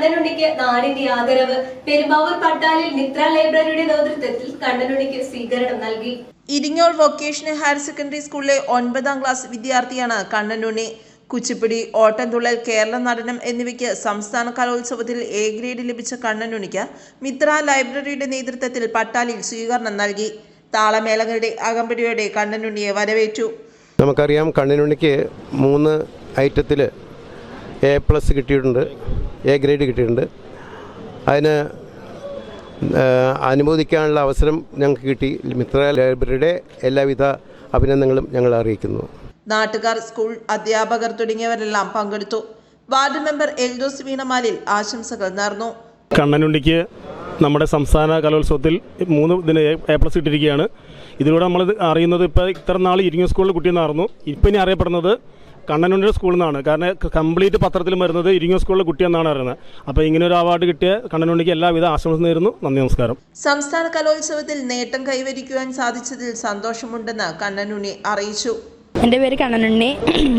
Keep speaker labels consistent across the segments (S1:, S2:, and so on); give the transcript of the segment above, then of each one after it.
S1: കണ്ണനുണ്ണിക്ക് നാടിന്റെ ആദരവ്. പെരുമ്പാവൂർ പട്ടാലിൽ മിത്ര ലൈബ്രറിയുടെ നേതൃത്വത്തിൽ കണ്ണനുണ്ണിക്ക് സ്വീകരണം നൽകി.
S2: ഇരിങ്ങോൾ വൊക്കേഷണൽ ഹയർ സെക്കൻഡറി സ്കൂളിലെ 9ാം ക്ലാസ് വിദ്യാർത്ഥിയാണ് കണ്ണനുണ്ണി. കുച്ചിപ്പിടി, ഓട്ടംതുള്ളൽ, കേരള നടനം എന്നിവയ്ക്ക് സംസ്ഥാന കലോത്സവത്തിൽ എ ഗ്രേഡ് ലഭിച്ച കണ്ണനുണ്ണിക്ക് മിത്ര ലൈബ്രറിയുടെ നേതൃത്വത്തിൽ പട്ടാലിൽ സ്വീകരണം നൽകി. താളമേളങ്ങളുടെ അകമ്പടിയോടെ കണ്ണനുണ്ണിയെ വരവേറ്റു.
S3: നമുക്കറിയാം, കണ്ണനുണ്ണിക്ക് 3 ഐറ്റത്തിൽ A+ കിട്ടിയിട്ടുണ്ട്, എ ഗ്രേഡ് കിട്ടിയിട്ടുണ്ട്. അതിന് അനുമോദിക്കാനുള്ള അവസരം ഞങ്ങൾക്ക് കിട്ടി. മിത്ര ലൈബ്രറിയുടെ എല്ലാവിധ അഭിനന്ദനങ്ങളും ഞങ്ങൾ അറിയിക്കുന്നു.
S2: നാട്ടുകാർ, സ്കൂൾ അധ്യാപകർ തുടങ്ങിയവരെല്ലാം പങ്കെടുത്തു. വാർഡ് മെമ്പർ എൽദോസ് വീണമാലിൽ ആശംസകൾ നേർന്നു.
S4: കണ്ണനുണ്ണിക്ക് നമ്മുടെ സംസ്ഥാന കലോത്സവത്തിൽ 3 ഇതിന് A+ ഇട്ടിരിക്കുകയാണ്. ഇതിലൂടെ നമ്മൾ അറിയുന്നത് ഇപ്പോൾ ഇത്ര നാൾ ഇരിങ്ങ സ്കൂളിൽ കുട്ടിയെന്നായിരുന്നു. ഇപ്പം ഇനി അറിയപ്പെടുന്നത് കണ്ണനുണ്ണിയുടെ സ്കൂളിൽ നിന്നാണ്. കാരണം കംപ്ലീറ്റ് പത്രത്തിൽ വരുന്നത് ഇരിങ്ങ സ്കൂളിലെ കുട്ടിയെന്നാണ് അറിയുന്നത്. അപ്പോൾ ഇങ്ങനെ ഒരു അവാർഡ് കിട്ടിയ കണ്ണനുണ്ണിക്ക് എല്ലാവിധ ആശംസ നേരുന്നു. നന്ദി, നമസ്കാരം.
S2: സംസ്ഥാന കലോത്സവത്തിൽ നേട്ടം കൈവരിക്കുവാൻ സാധിച്ചതിൽ സന്തോഷമുണ്ടെന്ന് കണ്ണനുണ്ണി അറിയിച്ചു.
S5: എൻ്റെ പേര് കണ്ണനുണ്ണി.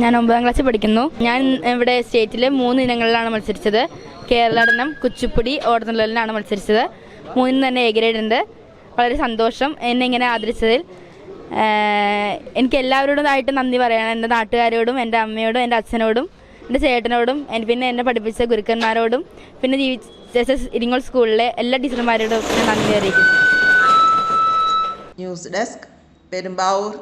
S5: ഞാൻ 9ാം ക്ലാസ്സിൽ പഠിക്കുന്നു. ഞാൻ ഇവിടെ സ്റ്റേറ്റിലെ 3 ഇനങ്ങളിലാണ് മത്സരിച്ചത്. കേരള നടനം, കുച്ചിപ്പുടി, ഓട്ടംതുള്ളലിനാണ് മത്സരിച്ചത്. 3 തന്നെ എ ഗ്രേഡ് ഉണ്ട്. വളരെ സന്തോഷം എന്നെ ഇങ്ങനെ ആദരിച്ചതിൽ. എനിക്ക് എല്ലാവരോടുമായിട്ട് നന്ദി പറയണം. എൻ്റെ നാട്ടുകാരോടും, എൻ്റെ അമ്മയോടും, എൻ്റെ അച്ഛനോടും, എൻ്റെ ചേട്ടനോടും, പിന്നെ എന്നെ പഠിപ്പിച്ച ഗുരുക്കന്മാരോടും, പിന്നെ ഇരിങ്ങോൾ സ്കൂളിലെ എല്ലാ ടീച്ചർമാരോടും ഞാൻ നന്ദി അറിയിക്കുന്നു.
S2: News desk, Perumbavoor.